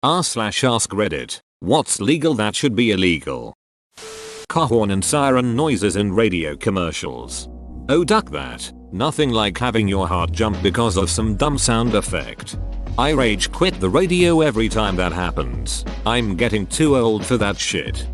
r/ask Reddit. What's legal that should be illegal? Car horn and siren noises in radio commercials. Oh, duck that. Nothing like having your heart jump because of some dumb sound effect. I rage quit the radio every time that happens. I'm getting too old for that shit.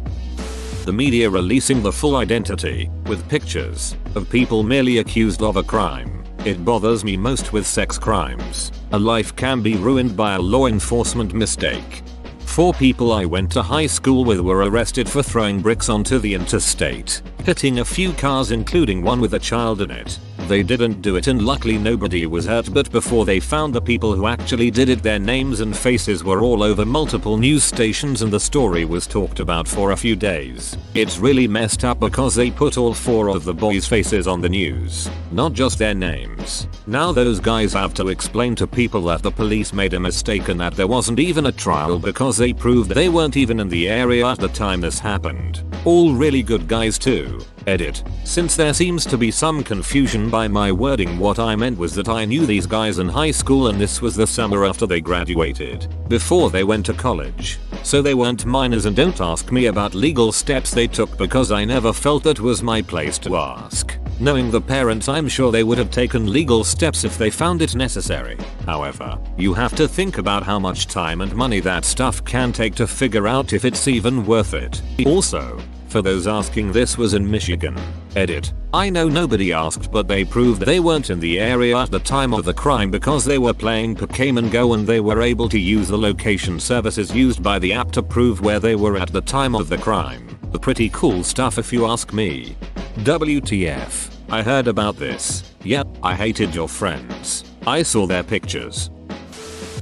The media releasing the full identity, with pictures, of people merely accused of a crime. It bothers me most with sex crimes. A life can be ruined by a law enforcement mistake. 4 people I went to high school with were arrested for throwing bricks onto the interstate, hitting a few cars including one with a child in it. They didn't do it and luckily nobody was hurt, but before they found the people who actually did it, their names and faces were all over multiple news stations and the story was talked about for a few days. It's really messed up because they put all 4 of the boys' faces on the news, not just their names. Now those guys have to explain to people that the police made a mistake and that there wasn't even a trial because they proved they weren't even in the area at the time this happened. All really good guys too. Edit. Since there seems to be some confusion by my wording, what I meant was that I knew these guys in high school and this was the summer after they graduated, before they went to college. So they weren't minors, and don't ask me about legal steps they took because I never felt that was my place to ask. Knowing the parents, I'm sure they would have taken legal steps if they found it necessary. However, you have to think about how much time and money that stuff can take to figure out if it's even worth it. Also, for those asking, this was in Michigan. Edit. I know nobody asked, but they proved they weren't in the area at the time of the crime because they were playing Pokémon Go and they were able to use the location services used by the app to prove where they were at the time of the crime. Pretty cool stuff if you ask me. WTF. I heard about this. Yep, I hated your friends. I saw their pictures.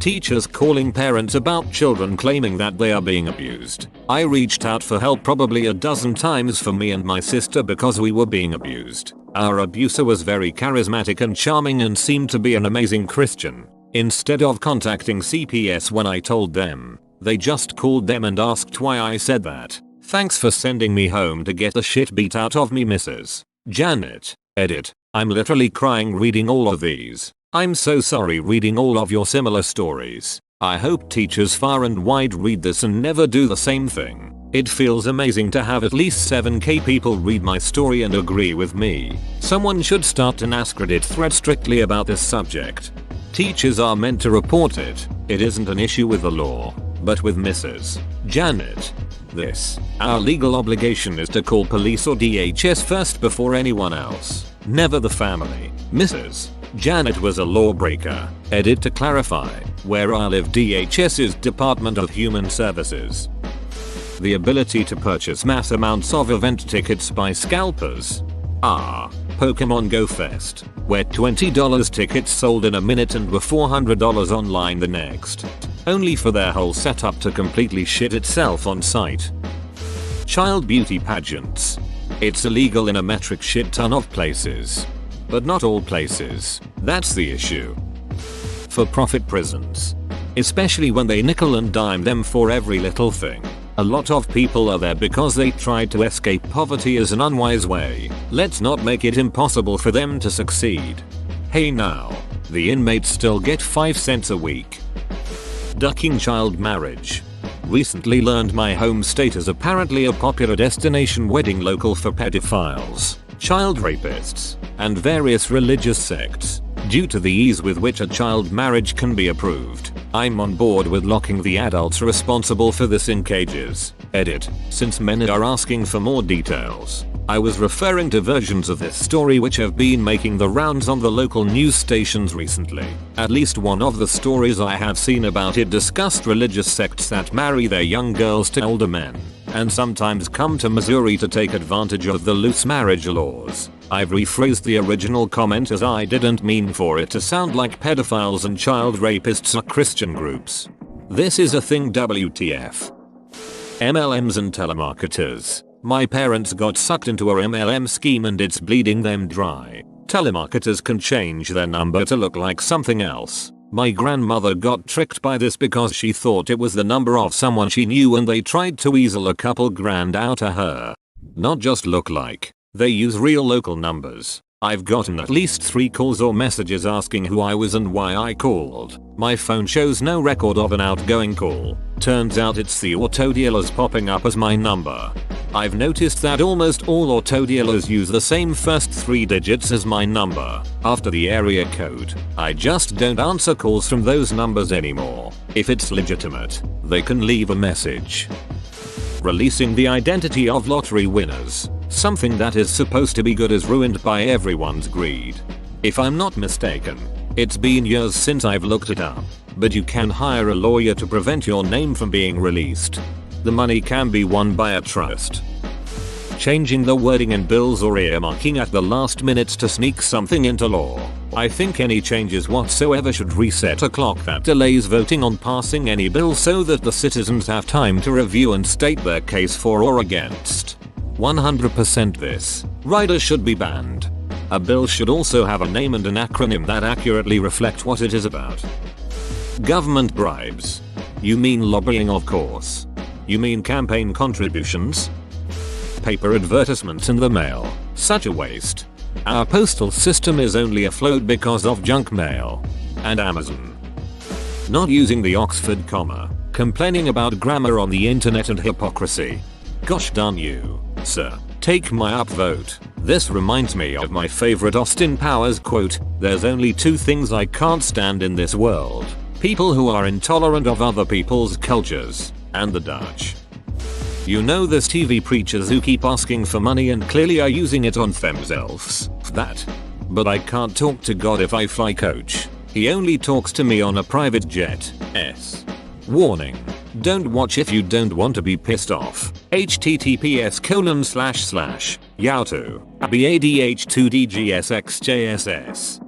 Teachers calling parents about children claiming that they are being abused. I reached out for help probably a dozen times for me and my sister because we were being abused. Our abuser was very charismatic and charming and seemed to be an amazing Christian. Instead of contacting CPS when I told them, they just called them and asked why I said that. Thanks for sending me home to get the shit beat out of me, Mrs. Janet. Edit. I'm literally crying reading all of these. I'm so sorry reading all of your similar stories. I hope teachers far and wide read this and never do the same thing. It feels amazing to have at least 7k people read my story and agree with me. Someone should start an Ask Reddit thread strictly about this subject. Teachers are meant to report it. It isn't an issue with the law, but with Mrs. Janet. Our legal obligation is to call police or DHS first before anyone else. Never the family. Mrs. Janet was a lawbreaker. Edit. To clarify, where I live, DHS is Department of Human Services. The ability to purchase mass amounts of event tickets by scalpers. Pokemon Go Fest, where $20 tickets sold in a minute and were $400 online the next. Only for their whole setup to completely shit itself on site. Child beauty pageants. It's illegal in a metric shit ton of places. But not all places. That's the issue. For-profit prisons. Especially when they nickel and dime them for every little thing. A lot of people are there because they tried to escape poverty as an unwise way. Let's not make it impossible for them to succeed. Hey now, the inmates still get 5 cents a week. Ducking child marriage. Recently learned my home state is apparently a popular destination wedding local for pedophiles, child rapists, and various religious sects. Due to the ease with which a child marriage can be approved, I'm on board with locking the adults responsible for this in cages. Edit. Since many are asking for more details, I was referring to versions of this story which have been making the rounds on the local news stations recently. At least one of the stories I have seen about it discussed religious sects that marry their young girls to older men, and sometimes come to Missouri to take advantage of the loose marriage laws. I've rephrased the original comment as I didn't mean for it to sound like pedophiles and child rapists are Christian groups. This is a thing. WTF. MLMs and telemarketers. My parents got sucked into a MLM scheme and it's bleeding them dry. Telemarketers can change their number to look like something else. My grandmother got tricked by this because she thought it was the number of someone she knew and they tried to weasel a couple grand out of her. Not just look like, they use real local numbers. I've gotten at least 3 calls or messages asking who I was and why I called. My phone shows no record of an outgoing call. Turns out it's the auto dealers popping up as my number. I've noticed that almost all auto dealers use the same first 3 digits as my number after the area code. I just don't answer calls from those numbers anymore. If it's legitimate, they can leave a message. Releasing the identity of lottery winners. Something that is supposed to be good is ruined by everyone's greed. If I'm not mistaken, it's been years since I've looked it up, but you can hire a lawyer to prevent your name from being released. The money can be won by a trust. Changing the wording in bills or earmarking at the last minute to sneak something into law. I think any changes whatsoever should reset a clock that delays voting on passing any bill so that the citizens have time to review and state their case for or against. 100% this. Riders should be banned. A bill should also have a name and an acronym that accurately reflect what it is about. Government bribes. You mean lobbying, of course. You mean campaign contributions? Paper advertisements in the mail. Such a waste. Our postal system is only afloat because of junk mail. And Amazon. Not using the Oxford comma. Complaining about grammar on the internet and hypocrisy. Gosh darn you, sir. Take my upvote. This reminds me of my favorite Austin Powers quote, "There's only 2 things I can't stand in this world. People who are intolerant of other people's cultures, and the Dutch." You know those TV preachers who keep asking for money and clearly are using it on themselves. That. But I can't talk to God if I fly coach. He only talks to me on a private jet. Warning. Don't watch if you don't want to be pissed off. https://yahoo BADH2DGSXJSS.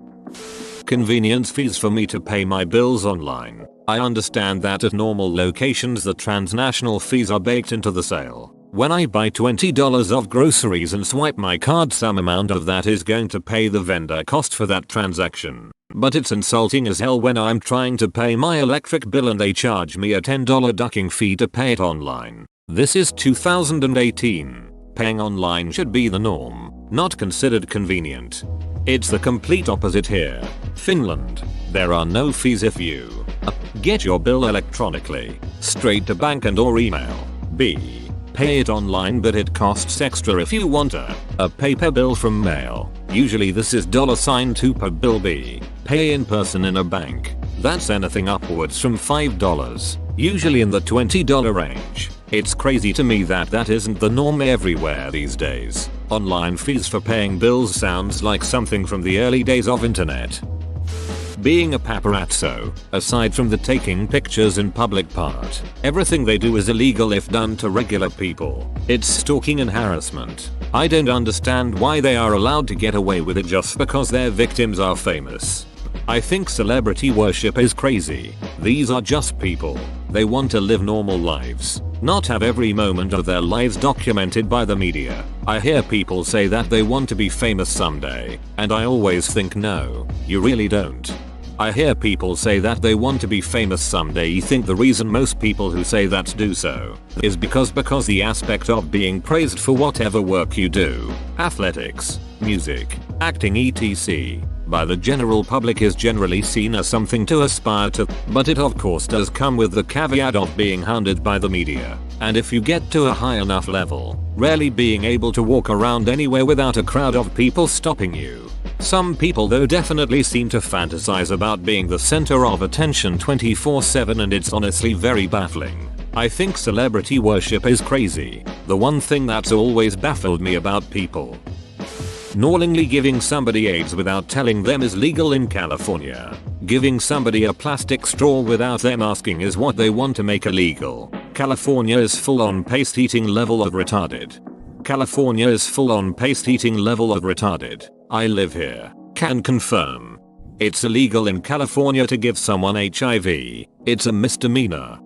Convenience fees for me to pay my bills online. I understand that at normal locations the transnational fees are baked into the sale. When I buy $20 of groceries and swipe my card, some amount of that is going to pay the vendor cost for that transaction. But it's insulting as hell when I'm trying to pay my electric bill and they charge me a $10 ducking fee to pay it online. This is 2018. Paying online should be the norm, not considered convenient. It's the complete opposite here. Finland. There are no fees if you get your bill electronically, straight to bank and or email. B. Pay it online, but it costs extra if you want a paper bill from mail. Usually this is $2 per bill. B. Pay in person in a bank. That's anything upwards from $5, usually in the $20 range. It's crazy to me that that isn't the norm everywhere these days. Online fees for paying bills sounds like something from the early days of internet. Being a paparazzo, aside from the taking pictures in public part, everything they do is illegal if done to regular people. It's stalking and harassment. I don't understand why they are allowed to get away with it just because their victims are famous. I think celebrity worship is crazy. These are just people. They want to live normal lives, not have every moment of their lives documented by the media. I hear people say that they want to be famous someday, and I always think no, you really don't. I hear people say that they want to be famous someday. You think the reason most people who say that do so is because the aspect of being praised for whatever work you do, athletics, music, acting etc., by the general public is generally seen as something to aspire to, but it of course does come with the caveat of being hounded by the media. And if you get to a high enough level, rarely being able to walk around anywhere without a crowd of people stopping you. Some people though definitely seem to fantasize about being the center of attention 24/7, and it's honestly very baffling. I think celebrity worship is crazy. The one thing that's always baffled me about people knowingly giving somebody AIDS without telling them is legal in California. Giving somebody a plastic straw without them asking is what they want to make illegal. California is full on paste eating level of retarded. California is full on paste eating level of retarded. I live here. Can confirm. It's illegal in California to give someone HIV. It's a misdemeanor.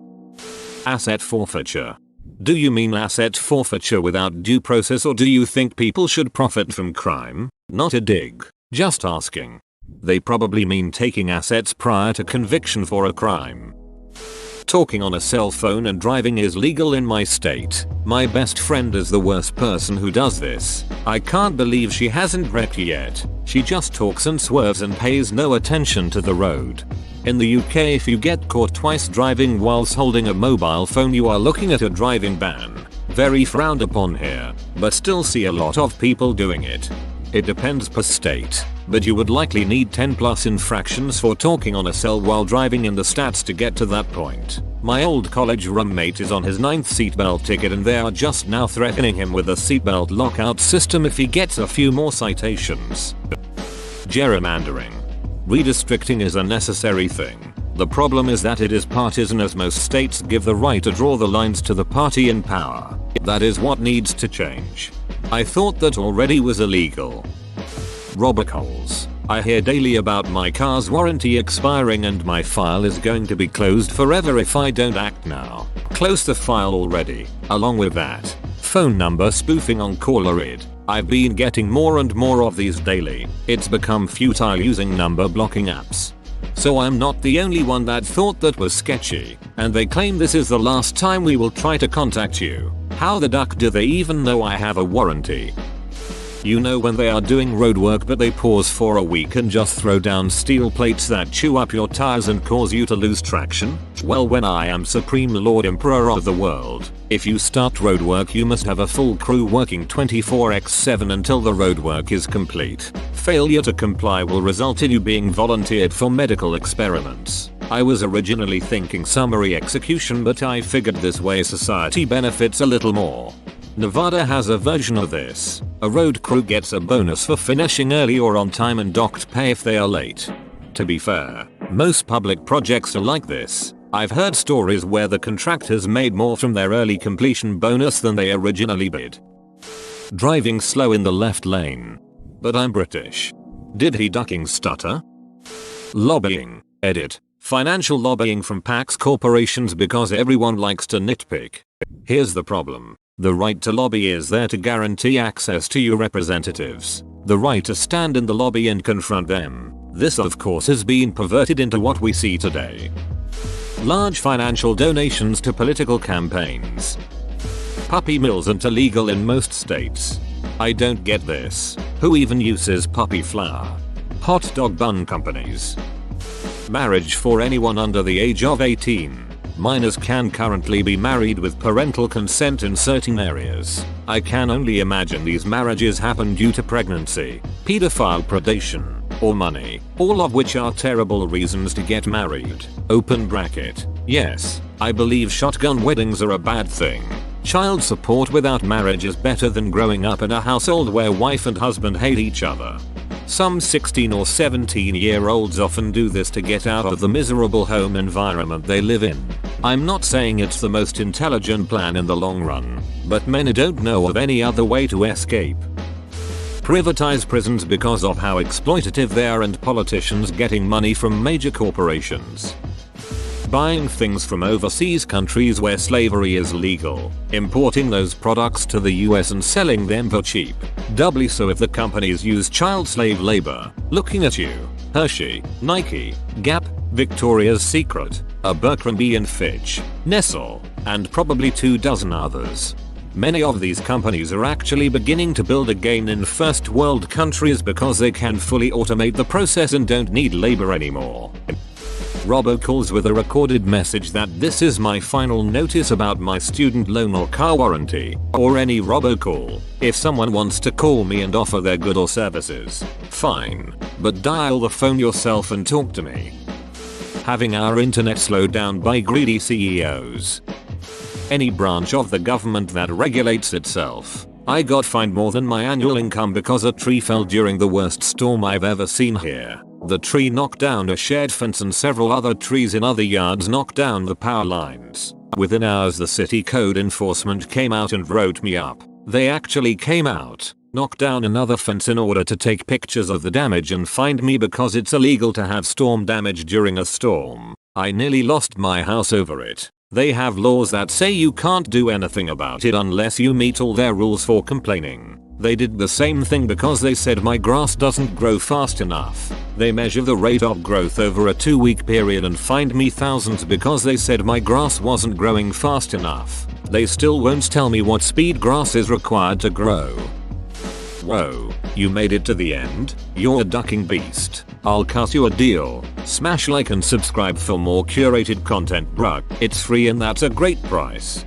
Asset forfeiture. Do you mean asset forfeiture without due process, or do you think people should profit from crime? Not a dig. Just asking. They probably mean taking assets prior to conviction for a crime. Talking on a cell phone and driving is legal in my state. My best friend is the worst person who does this. I can't believe she hasn't wrecked yet. She just talks and swerves and pays no attention to the road. In the UK, if you get caught twice driving whilst holding a mobile phone, you are looking at a driving ban. Very frowned upon here, but still see a lot of people doing it. It depends per state, but you would likely need 10 plus infractions for talking on a cell while driving in the stats to get to that point. My old college roommate is on his 9th seatbelt ticket and they are just now threatening him with a seatbelt lockout system if he gets a few more citations. Gerrymandering. Redistricting is a necessary thing. The problem is that it is partisan, as most states give the right to draw the lines to the party in power. That is what needs to change. I thought that already was illegal. Robocalls. I hear daily about my car's warranty expiring and my file is going to be closed forever if I don't act now. Close the file already. Along with that, phone number spoofing on caller ID. I've been getting more and more of these daily. It's become futile using number blocking apps. So I'm not the only one that thought that was sketchy, and they claim this is the last time we will try to contact you. How the duck do they even know I have a warranty? You know when they are doing roadwork but they pause for a week and just throw down steel plates that chew up your tires and cause you to lose traction? Well, when I am Supreme Lord Emperor of the world, if you start roadwork you must have a full crew working 24/7 until the roadwork is complete. Failure to comply will result in you being volunteered for medical experiments. I was originally thinking summary execution, but I figured this way society benefits a little more. Nevada has a version of this. A road crew gets a bonus for finishing early or on time and docked pay if they are late. To be fair, most public projects are like this. I've heard stories where the contractors made more from their early completion bonus than they originally bid. Driving slow in the left lane. But I'm British. Did he ducking stutter? Lobbying. Edit. Financial lobbying from PACs corporations because everyone likes to nitpick. Here's the problem. The right to lobby is there to guarantee access to your representatives. The right to stand in the lobby and confront them. This of course has been perverted into what we see today. Large financial donations to political campaigns. Puppy mills aren't illegal in most states. I don't get this. Who even uses puppy flour? Hot dog bun companies. Marriage for anyone under the age of 18. Minors can currently be married with parental consent in certain areas. I can only imagine these marriages happen due to pregnancy, pedophile predation, or money, all of which are terrible reasons to get married. Open bracket. Yes, I believe shotgun weddings are a bad thing. Child support without marriage is better than growing up in a household where wife and husband hate each other. Some 16 or 17-year-olds often do this to get out of the miserable home environment they live in. I'm not saying it's the most intelligent plan in the long run, but many don't know of any other way to escape. Privatize prisons because of how exploitative they are and politicians getting money from major corporations. Buying things from overseas countries where slavery is legal, importing those products to the US and selling them for cheap. Doubly so if the companies use child slave labor. Looking at you. Hershey, Nike, Gap, Victoria's Secret, Abercrombie & Fitch, Nestle, and probably 24 others. Many of these companies are actually beginning to build again in first world countries because they can fully automate the process and don't need labor anymore. Robocalls with a recorded message that this is my final notice about my student loan or car warranty, or any robocall. If someone wants to call me and offer their good or services, fine, but dial the phone yourself and talk to me. Having our internet slowed down by greedy CEOs. Any branch of the government that regulates itself. I got fined more than my annual income because a tree fell during the worst storm I've ever seen here. The tree knocked down a shared fence and several other trees in other yards knocked down the power lines. Within hours the city code enforcement came out and wrote me up. They actually came out, knocked down another fence in order to take pictures of the damage and fined me because it's illegal to have storm damage during a storm. I nearly lost my house over it. They have laws that say you can't do anything about it unless you meet all their rules for complaining. They did the same thing because they said my grass doesn't grow fast enough. They measure the rate of growth over a 2-week period and fined me thousands because they said my grass wasn't growing fast enough. They still won't tell me what speed grass is required to grow. Whoa, you made it to the end? You're a ducking beast. I'll cut you a deal. Smash like and subscribe for more curated content, bruh. It's free and that's a great price.